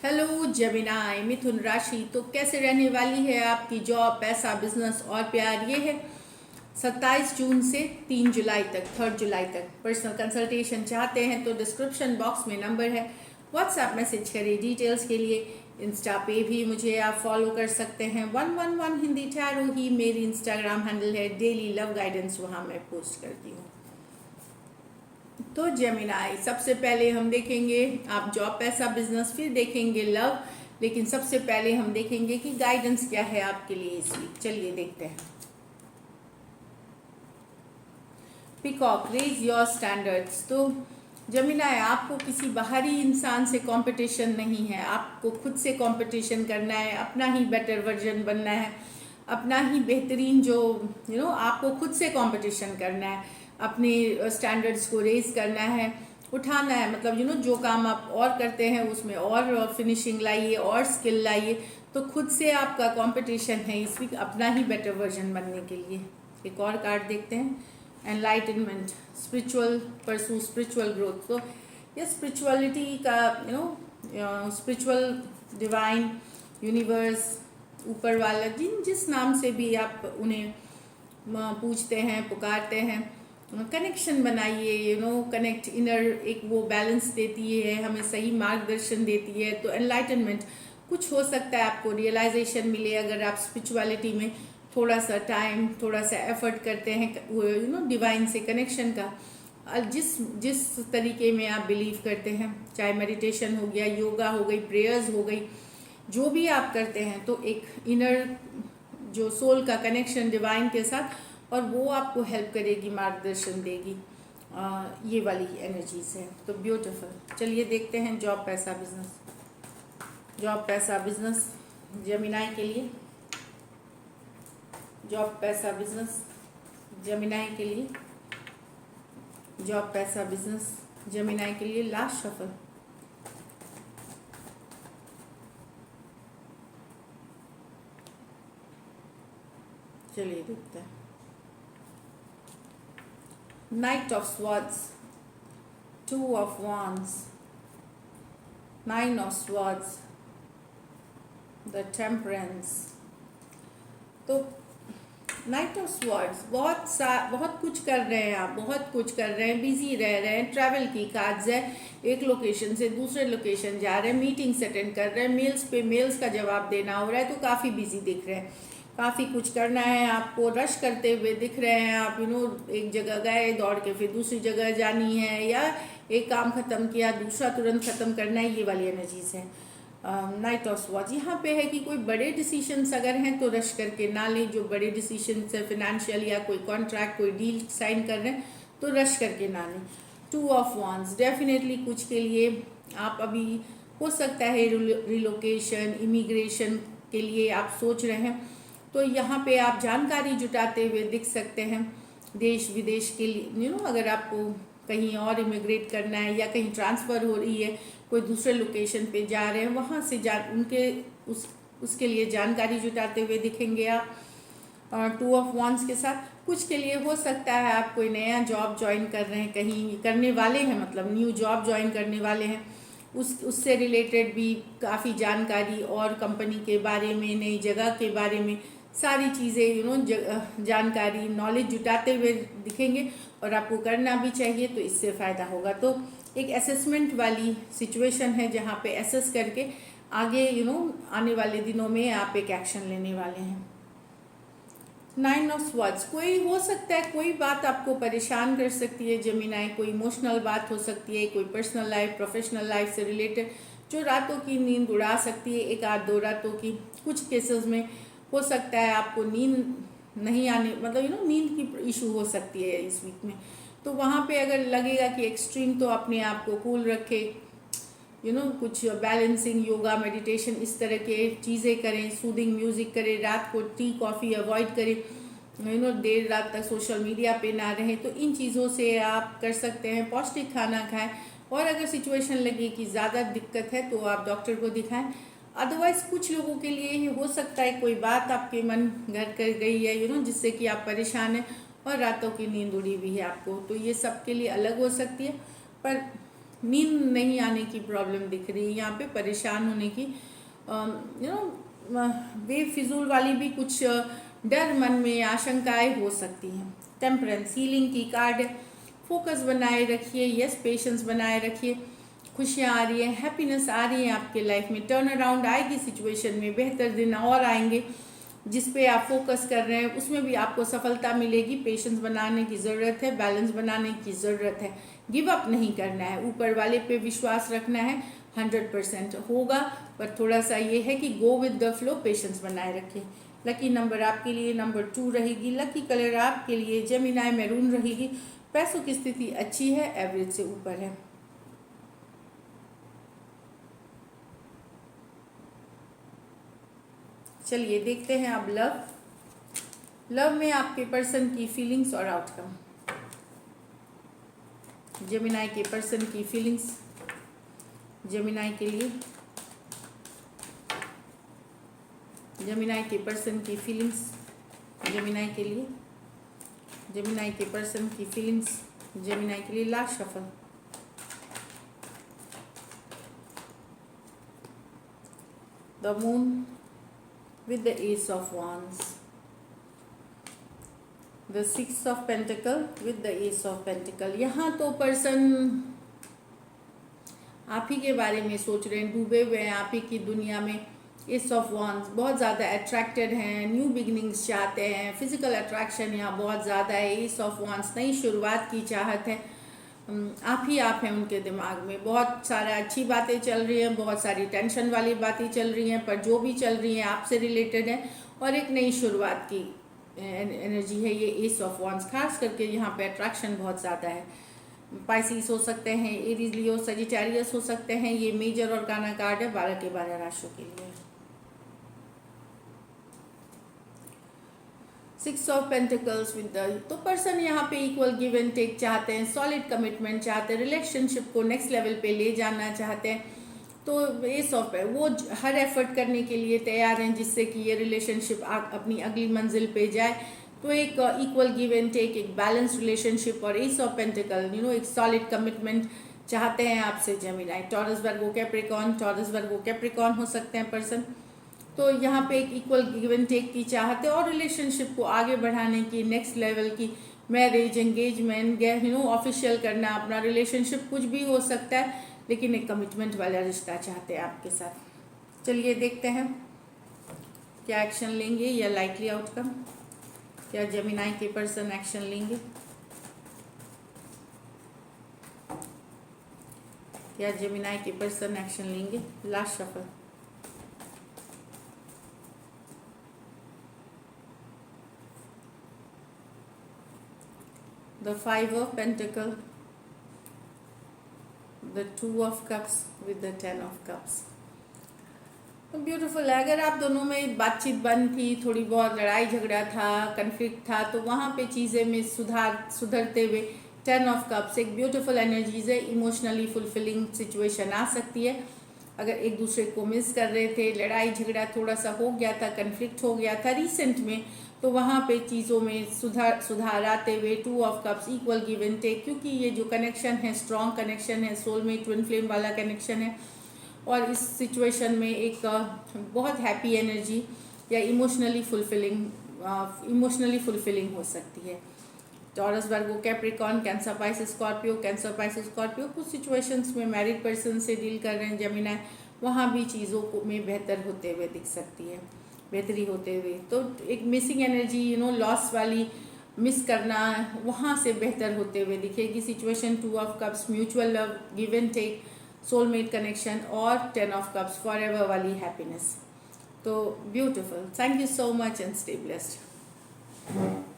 Hello Gemini मिथुन राशि। तो कैसे रहने वाली है आपकी जॉब, पैसा, बिजनेस और प्यार। ये है 27 जून से 3 जुलाई तक, 3 जुलाई तक। पर्सनल कंसल्टेशन चाहते हैं तो डिस्क्रिप्शन बॉक्स में नंबर है, व्हाट्सएप मैसेज करें डिटेल्स के लिए। इंस्टा पे भी मुझे आप फॉलो कर सकते हैं। 111 हिंदी टैरो ही मेरी इंस्टाग्राम हैंडल है। डेली लव गाइडेंस वहाँ मैं पोस्ट करती हूँ। तो जेमिनाई, सबसे पहले हम देखेंगे आप जॉब, पैसा, बिजनेस, फिर देखेंगे लव। लेकिन सबसे पहले हम देखेंगे कि गाइडेंस क्या है आपके लिए इस वीक। चलिए देखते हैं। Peacock, raise your standards. तो जेमिनाई, आपको किसी बाहरी इंसान से कंपटीशन नहीं है। आपको खुद से कंपटीशन करना है, अपना ही बेटर वर्जन बनना है, अपना ही बेहतरीन जो आपको खुद से कंपटीशन करना है, अपने स्टैंडर्ड्स को रेज करना है, उठाना है। मतलब जो काम आप और करते हैं उसमें और फिनिशिंग लाइए और स्किल लाइए। तो खुद से आपका कंपटीशन है इस वीक, अपना ही बेटर वर्जन बनने के लिए। एक और कार्ड देखते हैं, एनलाइटनमेंट, स्पिरिचुअल परसू, स्पिरिचुअल ग्रोथ। तो ये स्पिरिचुअलिटी का स्पिरिचुअल, डिवाइन, यूनिवर्स, ऊपर वाला, जिस नाम से भी आप उन्हें पूछते हैं, पुकारते हैं, कनेक्शन बनाइए। कनेक्ट, इनर एक वो बैलेंस देती है, हमें सही मार्गदर्शन देती है। तो एनलाइटनमेंट, कुछ हो सकता है आपको रियलाइजेशन मिले अगर आप स्पिरिचुअलिटी में थोड़ा सा टाइम, थोड़ा सा एफर्ट करते हैं डिवाइन से कनेक्शन का। जिस जिस तरीके में आप बिलीव करते हैं, चाहे मेडिटेशन हो गया, योगा हो गई, प्रेयर्स हो गई, जो भी आप करते हैं, तो एक इनर जो सोल का कनेक्शन डिवाइन के साथ, और वो आपको हेल्प करेगी, मार्गदर्शन देगी। ये वाली एनर्जीज है। तो ब्यूटीफुल। चलिए देखते हैं जॉब, पैसा, बिजनेस। जॉब, पैसा, बिजनेस जेमिनाई के लिए। जॉब, पैसा, बिजनेस जेमिनाई के लिए। जॉब, पैसा, बिजनेस जेमिनाई के लिए। Last shuffle. चलिए देखते हैं। Knight of Swords, Two of Wands, Nine of Swords, The Temperance। तो नाइट ऑफ स्वॉर्ड्स, बहुत कुछ कर रहे हैं आप, बहुत कुछ कर रहे हैं, बिजी रह रहे हैं, ट्रैवल की कार्ड्स है, एक लोकेशन से दूसरे लोकेशन जा रहे हैं, मीटिंग्स अटेंड कर रहे हैं, मेल्स पे मेल्स का जवाब देना हो रहा है। तो काफ़ी बिजी दिख रहे हैं, काफ़ी कुछ करना है आपको, रश करते हुए दिख रहे हैं आप। एक जगह गए, दौड़ के फिर दूसरी जगह जानी है, या एक काम ख़त्म किया, दूसरा तुरंत ख़त्म करना है। ये वाली एनर्जीज है। नाइट ऑफ स्वॉर्ड्स यहाँ पे है कि कोई बड़े डिसीशंस अगर हैं तो रश करके ना लें। जो बड़े डिसीशंस है, फिनेंशियल या कोई कॉन्ट्रैक्ट, कोई डील साइन कर रहे हैं, तो रश करके ना लें। टू ऑफ वांड्स, डेफिनेटली कुछ के लिए आप अभी हो सकता है रिलोकेशन, इमिग्रेशन के लिए आप सोच रहे हैं। तो यहाँ पे आप जानकारी जुटाते हुए दिख सकते हैं, देश विदेश के लिए। अगर आपको कहीं और इमिग्रेट करना है, या कहीं ट्रांसफ़र हो रही है, कोई दूसरे लोकेशन पे जा रहे हैं, वहाँ से उनके उसके लिए जानकारी जुटाते हुए दिखेंगे आप। टू ऑफ वांड्स के साथ कुछ के लिए हो सकता है आप कोई नया जॉब ज्वाइन कर रहे हैं, कहीं करने वाले हैं, मतलब न्यू जॉब ज्वाइन करने वाले हैं। उससे रिलेटेड भी काफ़ी जानकारी, और कंपनी के बारे में, नई जगह के बारे में, सारी चीज़ें जानकारी, नॉलेज जुटाते हुए दिखेंगे। और आपको करना भी चाहिए, तो इससे फ़ायदा होगा। तो एक असेसमेंट वाली सिचुएशन है, जहाँ पे असेस करके आगे आने वाले दिनों में आप एक एक्शन लेने वाले हैं। नाइन ऑफ स्वॉर्ड्स, कोई हो सकता है, कोई बात आपको परेशान कर सकती है जेमिनाई, कोई इमोशनल बात हो सकती है, कोई पर्सनल लाइफ, प्रोफेशनल लाइफ से रिलेटेड, जो रातों की नींद उड़ा सकती है, एक आध दो रातों की। कुछ केसेस में हो सकता है आपको नींद नहीं आने, मतलब नींद की इशू हो सकती है इस वीक में। तो वहाँ पे अगर लगेगा कि एक्सट्रीम, तो अपने आप को कूल रखे, कुछ बैलेंसिंग, योगा, मेडिटेशन, इस तरह के चीज़ें करें, सूदिंग म्यूज़िक करें, रात को टी कॉफ़ी अवॉइड करें, देर रात तक सोशल मीडिया पे ना रहें। तो इन चीज़ों से आप कर सकते हैं। पौष्टिक खाना खाएं, और अगर सिचुएशन लगे कि ज़्यादा दिक्कत है, तो आप डॉक्टर को दिखाएं। अदरवाइज़ कुछ लोगों के लिए ये हो सकता है कोई बात आपके मन घर कर गई है, जिससे कि आप परेशान हैं, और रातों की नींद उड़ी हुई है आपको। तो ये सब के लिए अलग हो सकती है, पर नींद नहीं आने की प्रॉब्लम दिख रही है यहाँ पे, परेशान होने की, बेफिजूल वाली भी कुछ डर मन में, आशंकाएं हो सकती हैं। टेम्परेंस हीलिंग की कार्ड है। फोकस बनाए रखिए, यस पेशेंस बनाए रखिए, खुशियाँ आ रही है, हैप्पीनेस आ रही है आपके लाइफ में, टर्न अराउंड आएगी सिचुएशन में, बेहतर दिन और आएंगे। जिस पे आप फोकस कर रहे हैं उसमें भी आपको सफलता मिलेगी। पेशेंस बनाने की ज़रूरत है, बैलेंस बनाने की ज़रूरत है, गिव अप नहीं करना है, ऊपर वाले पे विश्वास रखना है। 100% होगा, पर थोड़ा सा ये है कि go with the flow, patience बनाए रखें। लकी नंबर आपके लिए नंबर 2 रहेगी। लकी कलर आपके लिए जेमिनाई मैरून रहेगी। पैसों की स्थिति अच्छी है, एवरेज से ऊपर है। चलिए देखते हैं अब लव में आपके पर्सन की फीलिंग्स और आउटकम। जेमिनाई के पर्सन की फीलिंग्स जेमिनाई के लिए, जेमिनाई के पर्सन की फीलिंग्स जेमिनाई के लिए, जेमिनाई के पर्सन की फीलिंग्स जेमिनाई के लिए। Last shuffle. The moon with the Ace of Wands, the Six of Pentacle with the Ace of Pentacle। यहाँ तो पर्सन आप ही के बारे में सोच रहे हैं, डूबे हुए हैं आप ही की दुनिया में। एस ऑफ वॉन्ड्स बहुत ज़्यादा अट्रैक्टेड हैं, न्यू बिगिनिंग्स चाहते हैं, फिजिकल अट्रैक्शन यहाँ बहुत ज़्यादा है। एस ऑफ वॉन्ड्स नई शुरुआत की चाहत है, आप ही आप हैं उनके दिमाग में। बहुत सारा अच्छी बातें चल रही हैं, बहुत सारी टेंशन वाली बातें चल रही हैं, पर जो भी चल रही हैं आपसे रिलेटेड है और एक नई शुरुआत की एनर्जी है ये एस ऑफ वॉन्ड्स। खास करके यहाँ पे अट्रैक्शन बहुत ज़्यादा है। पाइसिस हो सकते हैं, एरीज, लियो, सजिटेरियस हो सकते हैं। ये मेजर और गाना कार्ड है 12 के 12 राशियों के लिए। 6 ऑफ पेंटिकल्स विद द, तो पर्सन यहाँ पे इक्वल गिव एंड टेक चाहते हैं, सॉलिड कमिटमेंट चाहते हैं, रिलेशनशिप को नेक्स्ट लेवल पे ले जाना चाहते हैं। तो एस ऑफ है, वो हर एफर्ट करने के लिए तैयार हैं जिससे कि ये रिलेशनशिप अपनी अगली मंजिल पे जाए। तो एक इक्वल गिव एंड टेक, एक बैलेंस रिलेशनशिप और एस ऑफ पेंटिकल एक सॉलिड कमिटमेंट चाहते हैं आपसे Gemini. Taurus Virgo Capricorn, taurus Virgo Capricorn हो सकते हैं पर्सन। तो यहाँ पे एक इक्वल गिव एंड टेक की चाहते हैं और रिलेशनशिप को आगे बढ़ाने की, नेक्स्ट लेवल की, मैरिज, एंगेजमेंट, ऑफिशियल करना अपना रिलेशनशिप, कुछ भी हो सकता है, लेकिन एक कमिटमेंट वाला रिश्ता चाहते हैं आपके साथ। चलिए देखते हैं क्या एक्शन लेंगे या लाइकली आउटकम, क्या जेमिनी के पर्सन एक्शन लेंगे, क्या जेमिनी के पर्सन एक्शन लेंगे। Last shuffle. The 5 of Pentacles, the 2 of Cups with the 10 of Cups। तो ब्यूटीफुल है। अगर आप दोनों में बातचीत बंद थी, थोड़ी बहुत लड़ाई झगड़ा था, कन्फ्लिक्ट था, तो वहाँ पे चीज़ें में सुधरते हुए 10 ऑफ कप्स एक ब्यूटीफुल एनर्जीज है। इमोशनली फुलफिलिंग सिचुएशन आ सकती है। अगर एक दूसरे को मिस कर रहे थे, लड़ाई झगड़ा थोड़ा सा हो गया था, कन्फ्लिक्ट हो गया था रिसेंट में, तो वहाँ पे चीज़ों में सुधार आते हुए 2 of cups equal give and take, क्योंकि ये जो कनेक्शन है स्ट्रॉन्ग कनेक्शन है, सोलमेट ट्विन फ्लेम वाला कनेक्शन है। और इस सिचुएशन में एक बहुत हैप्पी एनर्जी या इमोशनली फुलफिलिंग हो सकती है। Taurus Virgo Capricorn, Cancer Pisces Scorpio, Cancer Pisces Scorpio कुछ सिचुएशंस में मैरिड पर्सन से डील कर रहे हैं जेमिनी, वहाँ भी चीज़ों को में बेहतर होते हुए दिख सकती है, बेहतरी होते हुए। तो एक मिसिंग एनर्जी लॉस वाली, मिस करना, वहाँ से बेहतर होते हुए दिखेगी situation. 2 of cups mutual love, give and take, soulmate connection और 10 ऑफ कप्स फॉरएवर वाली हैप्पीनेस। तो beautiful. Thank you so much and stay blessed.